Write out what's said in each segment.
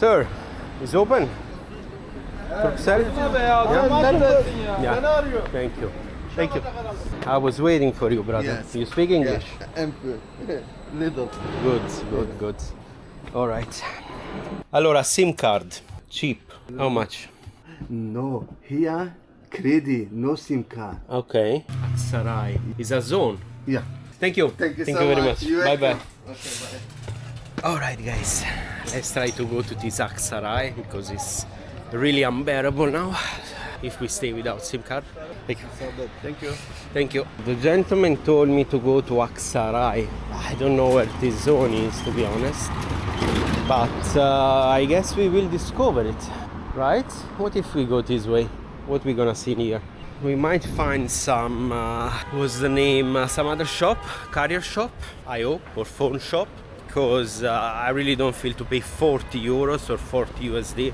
Sir, is open? Turkcell? Yeah. Thank you. Thank you. I was waiting for you, brother. Yes. You speak English? Little. Good. All right. Allora, SIM card. Cheap. How much? No, here credit, no SIM card. Okay. Sarai. It's a zone. Yeah. Thank you. Thank you so very much. much. You're Bye bye. welcome. Okay, bye. Alright guys, let's try to go to this Sarai because it's really unbearable now if we stay without SIM card. Thank you. Thank you. The gentleman told me to go to Aksaray. I don't know where this zone is, to be honest. But I guess we will discover it, right? What if we go this way? What we gonna see here? We might find some, what's the name? Some other shop, carrier shop, I hope, or phone shop. Because I really don't feel to pay 40 euros or 40 USD.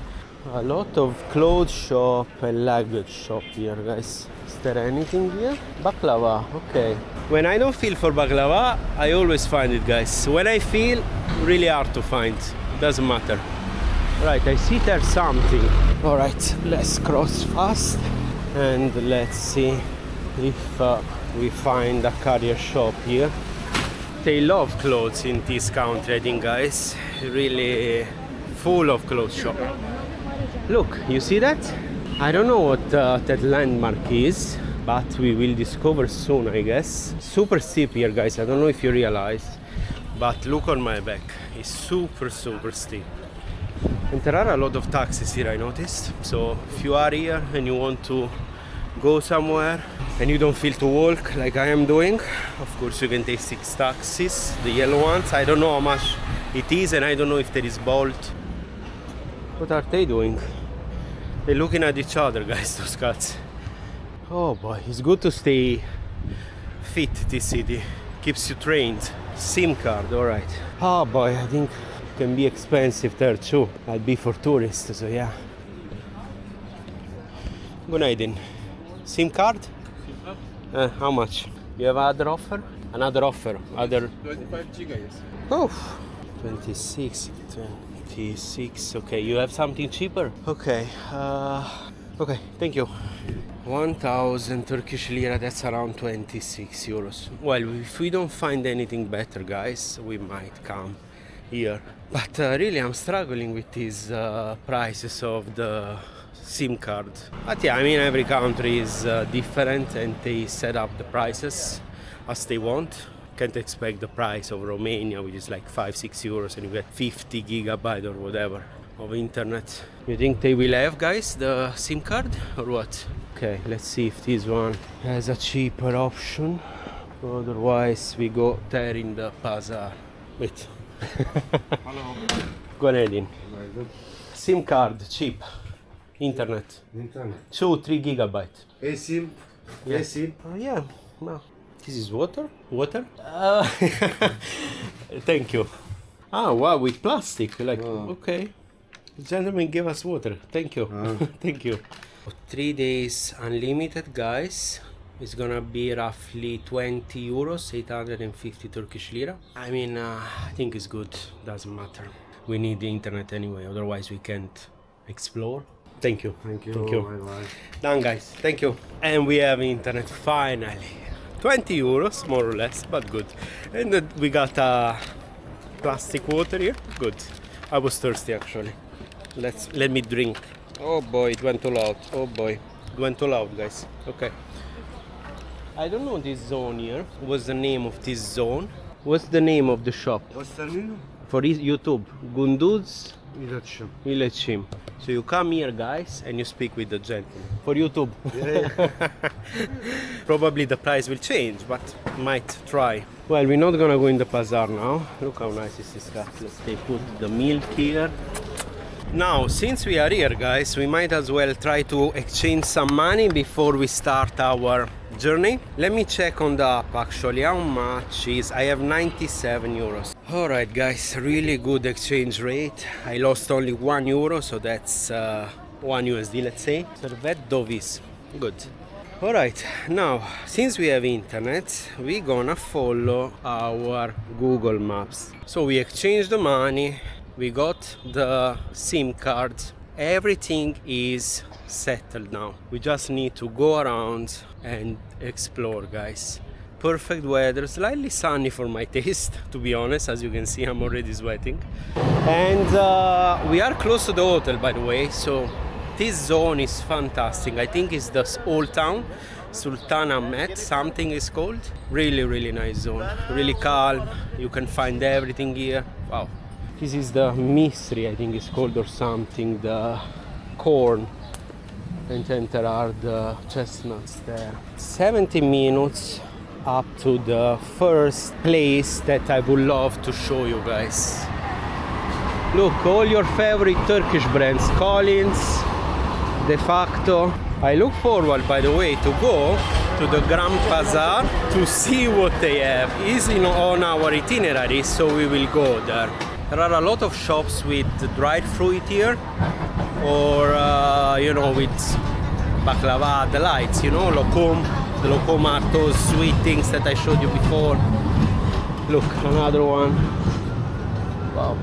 A lot of clothes shop and luggage shop here, guys. Is there anything here? Baklava, okay. When I don't feel for baklava, I always find it, guys. When I feel, really hard to find. Doesn't matter. Right, I see there's something. Alright, let's cross fast and let's see if we find a carrier shop here. They love clothes in this country, I think, guys. Really full of clothes shop. Look, you see that? I don't know what that landmark is, but we will discover soon, I guess. Super steep here, guys. I don't know if you realize, but look on my back. It's super steep. And there are a lot of taxis here, I noticed. So if you are here and you want to go somewhere and you don't feel to walk like I am doing, of course you can take 6 taxis, the yellow ones. I don't know how much it is and I don't know if there is Bolt. What are they doing? They're looking at each other, guys, those cats. Oh boy, it's good to stay fit this city. Keeps you trained. SIM card, alright. Oh boy, I think it can be expensive there too. I'll be for tourists, so yeah. Good night then. SIM card? How much? You have other offer? Another offer? Other 25 giga, yes. Oh, 26. Okay, you have something cheaper? Okay. Okay, thank you. 1,000 Turkish lira, that's around 26 euros. Well, if we don't find anything better, guys, we might come here. But really, I'm struggling with these prices of the SIM card. But yeah, I mean, every country is different and they set up the prices as they want. Can't expect the price of Romania, which is like 5-6 euros, and you get 50 gigabyte or whatever of internet. You think they will have, guys, the SIM card or what? Okay, let's see if this one has a cheaper option. Otherwise, we go there in the bazaar. Wait. Hello. Go ahead in. SIM card, cheap. Internet. 2-3 gigabyte. eSIM. Yeah. eSIM. Yeah. No. This is water? Water? Thank you. Ah, wow, with plastic. Like, okay. The gentleman gave us water. Thank you. Thank you. 3 days unlimited, guys. It's gonna be roughly 20 euros, 850 Turkish lira. I mean, I think it's good. Doesn't matter. We need the internet anyway, otherwise we can't explore. Thank you. Thank you. Thank you. Bye-bye. Done, guys. Thank you. And we have internet finally. 20 euros, more or less, but good. And we got plastic water here. Good. I was thirsty actually. Let me drink. Oh boy, it went too loud. Oh boy, it went too loud, guys. Okay. I don't know this zone here. What's the name of this zone? What's the name of the shop? What's the name? For YouTube, Gunduz İletişim. Iletişim. So you come here, guys, and you speak with the gentleman for YouTube. Probably the price will change, but might try. Well, we're not gonna go in the bazaar now. Look how nice is this cat. They put the milk here. Now, since we are here, guys, we might as well try to exchange some money before we start our journey. Let me check on the app actually how much is. I have 97 euros. Alright, guys, really good exchange rate. I lost only 1 euro, so that's 1 USD, let's say. Servet Dovis. Good. Alright, now, since we have internet, we're gonna follow our Google Maps. So we exchange the money We got the SIM card. Everything is settled now. We just need to go around and explore, guys. Perfect weather, slightly sunny for my taste, to be honest. As you can see, I'm already sweating. And we are close to the hotel, by the way, so this zone is fantastic. I think it's the old town, Sultanahmet, something is called. Really, really nice zone. Really calm. You can find everything here. Wow. This is the mystery, I think it's called, or something, the corn. And then there are the chestnuts there. 70 minutes up to the first place that I would love to show you guys. Look, all your favorite Turkish brands, Collins, De Facto. I look forward, by the way, to go to the Grand Bazaar to see what they have. It's on our itinerary, so we will go there. There are a lot of shops with dried fruit here, or you know, with baklava delights, you know, lokum. The lokum are those sweet things that I showed you before. Look, another one. Wow.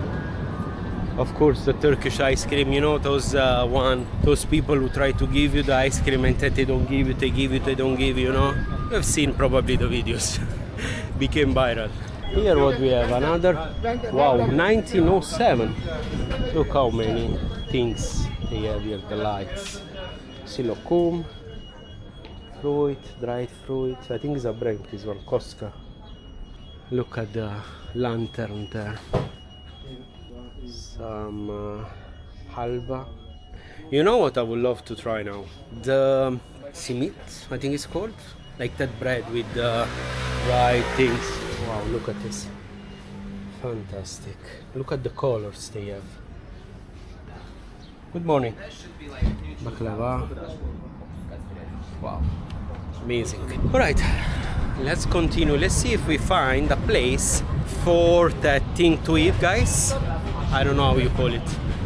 Of course, the Turkish ice cream, you know, those people who try to give you the ice cream and then they don't give you, they give you, they don't give you, you know. You have seen probably the videos. Became viral. Here what we have, another, wow, 1907. Look how many things they have here, the lights. See, lokum, fruit, dried fruit. I think it's a brand, this one, Koska. Look at the lantern there. Some halva. You know what I would love to try now? The simit, I think it's called. Like that bread with the dried things. Wow, look at this. Fantastic. Look at the colors they have. Good morning. Baklava. Wow. Amazing. Alright, let's continue. Let's see if we find a place for that thing to eat, guys. I don't know how you call it.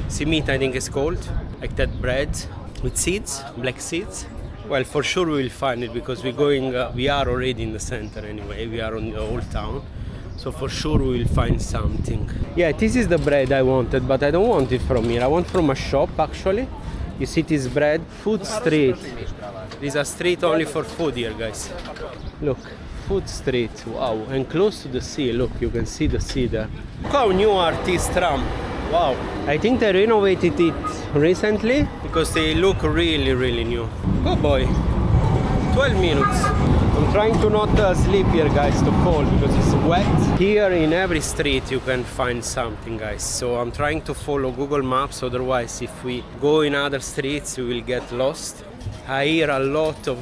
Simit, I think it's called. Like that bread with seeds, black seeds. Well, for sure we will find it because we're going, we are already in the center anyway. We are on the old town. So for sure we will find something. Yeah, this is the bread I wanted, but I don't want it from here. I want from a shop actually. You see this bread? Food street. There's a street only for food here, guys. Look, food street. Wow, and close to the sea. Look, you can see the sea there. Look how new are these trams. Wow. I think they renovated it recently because they look really, really new. Oh boy. 12 minutes. I'm trying to not sleep here, guys, to fall because it's wet. Here in every street you can find something, guys. So I'm trying to follow Google Maps, otherwise if we go in other streets we will get lost. I hear a lot of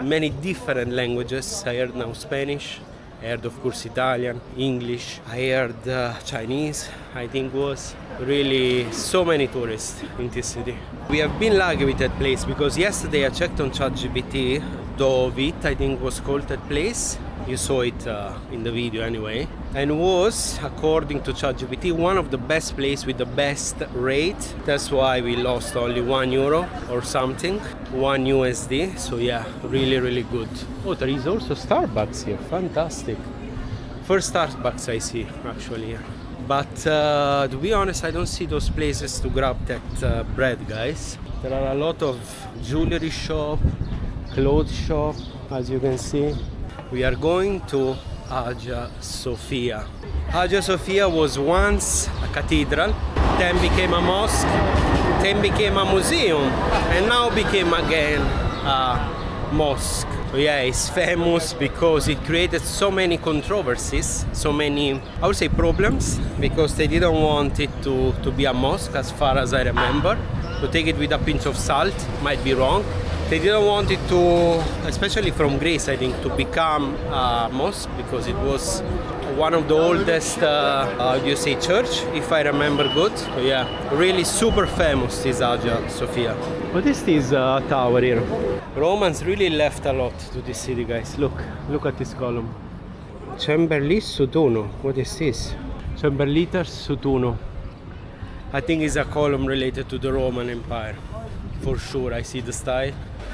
many different languages. I heard now Spanish. I heard of course Italian, English. I heard Chinese, I think was. Really so many tourists in this city. We have been lucky with that place because yesterday I checked on ChatGPT. Dovit, I think was called that place. You saw it in the video anyway. And was, according to ChatGPT, one of the best places with the best rate. That's why we lost only €1 or something, 1 USD. So yeah, really, really good. Oh, there is also Starbucks here. Fantastic. First Starbucks I see actually here. But to be honest, I don't see those places to grab that bread, guys. There are a lot of jewelry shop, clothes shop, as you can see. We are going to Hagia Sophia. Hagia Sophia was once a cathedral, then became a mosque, then became a museum, and now became again a mosque. So yeah, it's famous because it created so many controversies, so many, I would say, problems, because they didn't want it to be a mosque, as far as I remember. So take it with a pinch of salt, might be wrong. They didn't want it to, especially from Greece, I think, to become a mosque because it was one of the oldest, how do you say, church, if I remember good. So yeah, really super famous, this Hagia Sophia. What is this tower here? Romans really left a lot to this city, guys. Look at this column. Cemberlis Sutuno. What is this? Cemberlitas Sutuno. I think it's a column related to the Roman Empire. For sure, I see the style.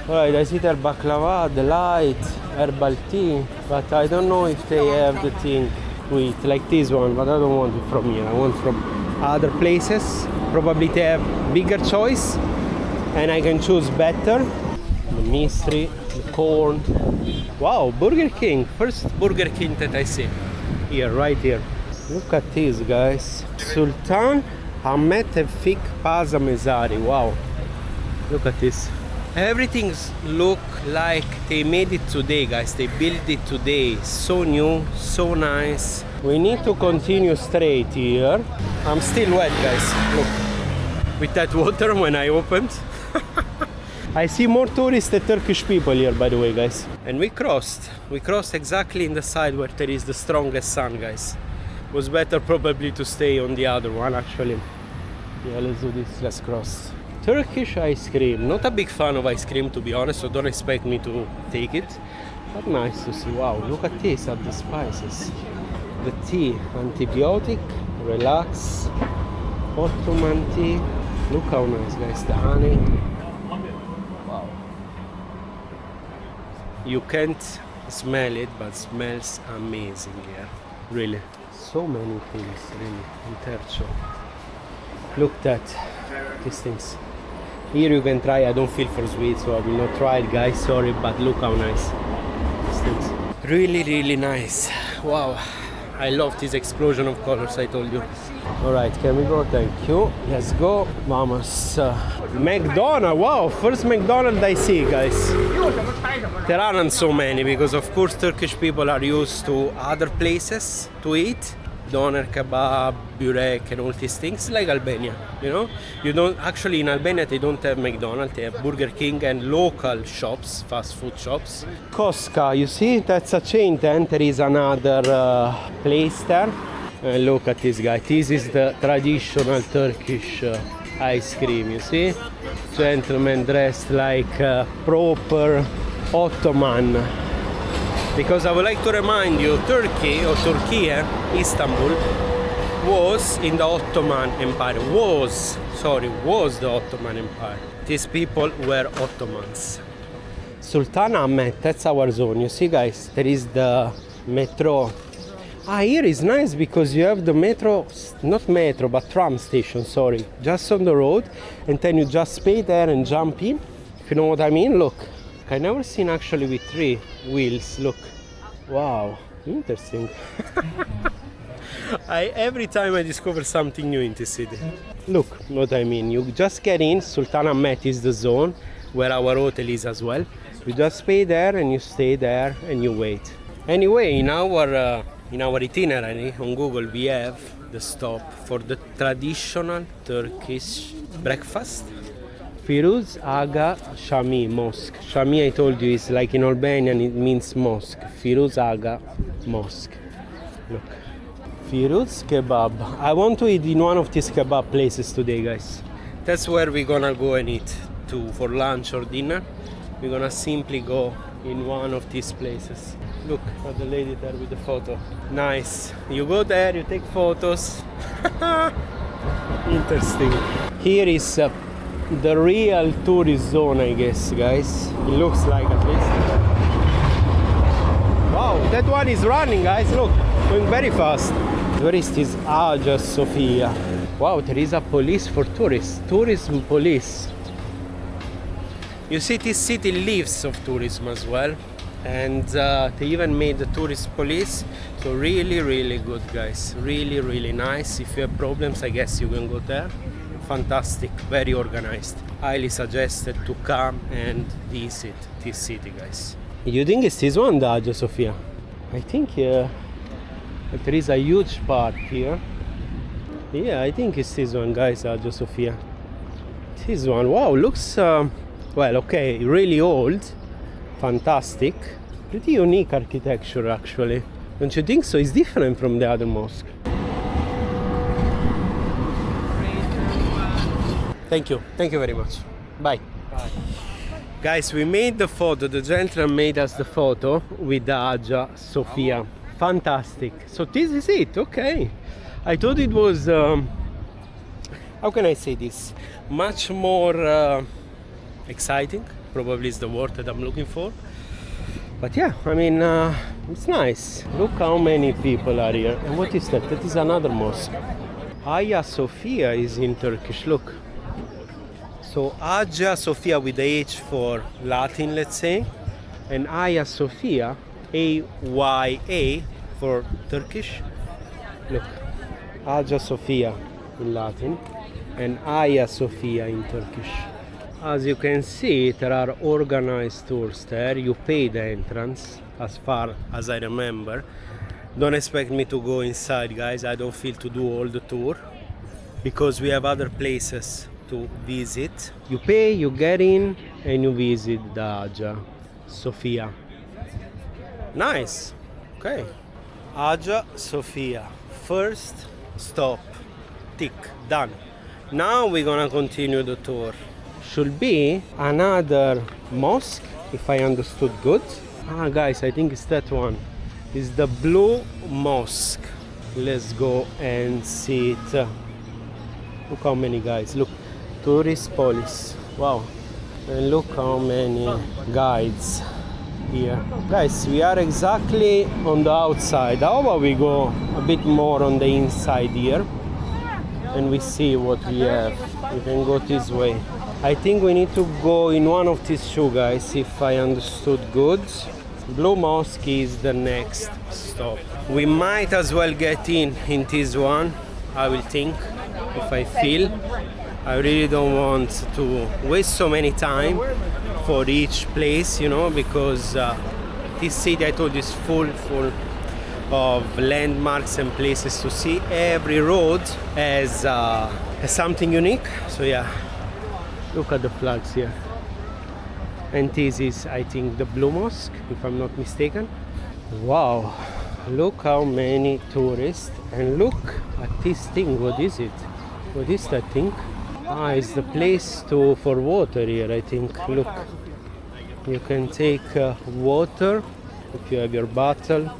Alright, I see their baklava, the light, herbal tea, but I don't know if they have the thing to eat, like this one, but I don't want it from here. I want from other places. Probably they have bigger choice and I can choose better. The mystery, the corn. Wow, Burger King. First Burger King that I see. Here, right here. Look at this, guys. Sultanahmet Fik Paza Mezari. Wow. Look at this. Everything's look like they made it today, guys. They built it today. So new, so nice. We need to continue straight here. I'm still wet, guys. Look. With that water when I opened. I see more tourists than Turkish people here, by the way, guys. And we crossed exactly in the side where there is the strongest sun, guys. It was better probably to stay on the other one, actually. Yeah, let's do this, let's cross. Turkish ice cream. Not a big fan of ice cream, to be honest, so don't expect me to take it. But nice to see. Wow, look at this, at the spices. The tea, antibiotic, relax, Ottoman tea. Look how nice, guys, the honey. Wow. You can't smell it, but smells amazing here. Really. So many things, really. Intercho. Look at these things. Here you can try. I don't feel for sweet, so I will not try it, guys. Sorry, but look how nice. These things. Really, really nice. Wow. I love this explosion of colors, I told you. Alright, can we go? Thank you. Let's go. Vamos. McDonald's. Wow, first McDonald's I see, guys. There aren't so many because, of course, Turkish people are used to other places to eat. Doner, kebab, burek, and all these things, like Albania, you know? You don't, actually in Albania they don't have McDonald's, they have Burger King and local shops, fast food shops. Koska, you see, that's a chain, then there is another place there. And look at this guy, this is the traditional Turkish ice cream, you see? Gentleman dressed like proper Ottoman. Because I would like to remind you, Turkey or Türkiye, Istanbul, was in the Ottoman Empire. Was the Ottoman Empire. These people were Ottomans. Sultanahmet, that's our zone. You see, guys, there is the metro. Here is nice because you have the metro, not metro, but tram station, sorry, just on the road. And then you just pay there and jump in. If you know what I mean, look. I never seen actually with 3 wheels. Look, wow, interesting. Every time I discover something new in this city. Look what I mean. You just get in. Sultanahmet is the zone where our hotel is as well. You just pay there and you stay there and you wait. Anyway, in our itinerary on Google we have the stop for the traditional Turkish breakfast. Firuz Aga Shami Mosque. Shami, I told you, is like in Albanian, it means mosque. Firuz Aga Mosque. Look. Firuz Kebab. I want to eat in one of these kebab places today, guys. That's where we're gonna go and eat for lunch or dinner. We're gonna simply go in one of these places. Look at the lady there with the photo. Nice. You go there, you take photos. Interesting. Here is the real tourist zone, I guess, guys. It looks like, at least. Wow, that one is running, guys. Look, going very fast. Where is this Hagia Sophia? Wow, there is a police for tourists. Tourism police. You see, this city lives of tourism as well. And they even made the tourist police. So really, really good, guys. Really, really nice. If you have problems, I guess you can go there. Fantastic, very organized. Highly suggested to come and visit this city, guys. You think it's this one, the Hagia Sophia? I think there is a huge park here. Yeah, I think it's this one, guys, Hagia Sophia. This one, wow, looks, well, okay, really old. Fantastic. Pretty unique architecture, actually. Don't you think so? It's different from the other mosque. Thank you very much. Bye. Bye. Guys, we made the photo, the gentleman made us the photo with the Hagia Sophia. Fantastic. So this is it, okay. I thought it was, how can I say this? Much more exciting, probably is the word that I'm looking for. But yeah, I mean, it's nice. Look how many people are here. And what is that? That is another mosque. Hagia Sophia is in Turkish, look. So Hagia Sophia with the H for Latin, let's say, and Hagia Sophia, A-Y-A for Turkish. Look, Hagia Sophia in Latin and Hagia Sophia in Turkish. As you can see, there are organized tours there. You pay the entrance, as far as I remember. Don't expect me to go inside, guys. I don't feel to do all the tour because we have other places to visit. You pay, you get in, and you visit the Hagia Sophia. Nice. Okay. Hagia Sophia. First stop. Tick. Done. Now we're gonna continue the tour. Should be another mosque, if I understood good. Guys, I think it's that one. It's the Blue Mosque. Let's go and see it. Look how many guys. Look, tourist police. Wow. And look how many guides here. Guys, we are exactly on the outside. How about we go a bit more on the inside here and we see what we have. We can go this way. I think we need to go in one of these two, guys, if I understood good. Blue Mosque is the next stop. We might as well get in this one, I will think, if I feel. I really don't want to waste so many time for each place, you know, because this city, I told you, is full of landmarks and places to see. Every road has something unique. So yeah, look at the flags here. And this is, I think, the Blue Mosque, if I'm not mistaken. Wow, look how many tourists. And look at this thing. What is it? What is that thing? It's the place for water here, I think. Look, you can take water if you have your bottle.